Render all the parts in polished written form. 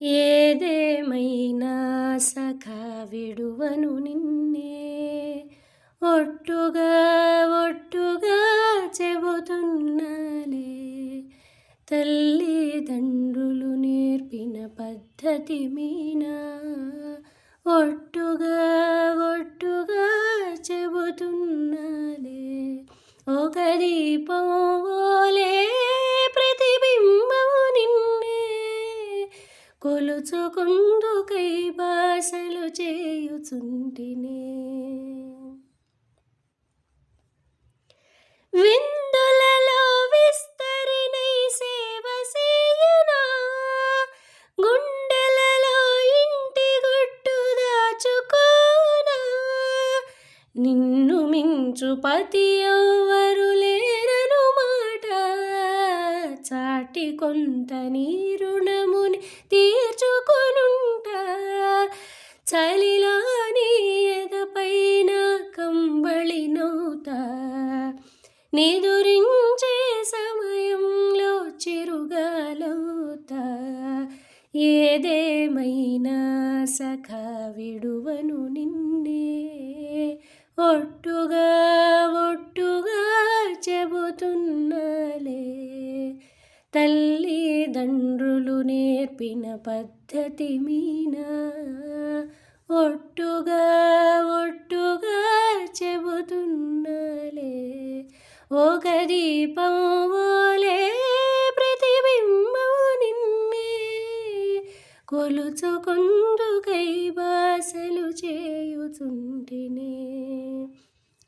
ఏదేమైనా సఖా విడువను నిన్నే, ఒట్టుగా ఒట్టుగా చెబుతున్నాలే. తల్లిదండ్రులు నేర్పిన పద్ధతి మీనా, ఒట్టుగా ఒట్టుగా చెబుతున్నాలే. ఒక దీపం ఓలే ప్రతిబింబము నిన్నే, కొలుచుకుందుకై భాషలు చేయుచుంటినే. విందులలో విస్తరినై సేవ సేయునా, గుండెలలో ఇంటి గుట్టు దాచుకోనా. నిన్ను మించు పతి ఎవ్వరు లేరను మాట, చాటి కొంత నీ రుణముని తీర్చుకొనుంటా. చలిలో నీ ఎదపైన కంబళి నవ్వుతా, నిదురించే సమయంలో చిరుగాలవుతా. ఏదేమైనా సఖా విడువను నిన్నే, ఒట్టుగా ఒట్టుగా చెబుతున్నాలే. తల్లిదండ్రులు నేర్పిన పద్ధతి మీనా, ఒట్టుగా ఒట్టుగా చెబుతున్నాలే. ఒక దీపం ఓలే ప్రతిబింబము నిన్నే, కొలుచుకుందుకై భాషలు చేయుచుంటినే.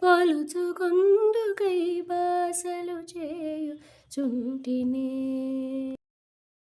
కొలుచుకుందుకై భాషలు చేయుచుంటినే.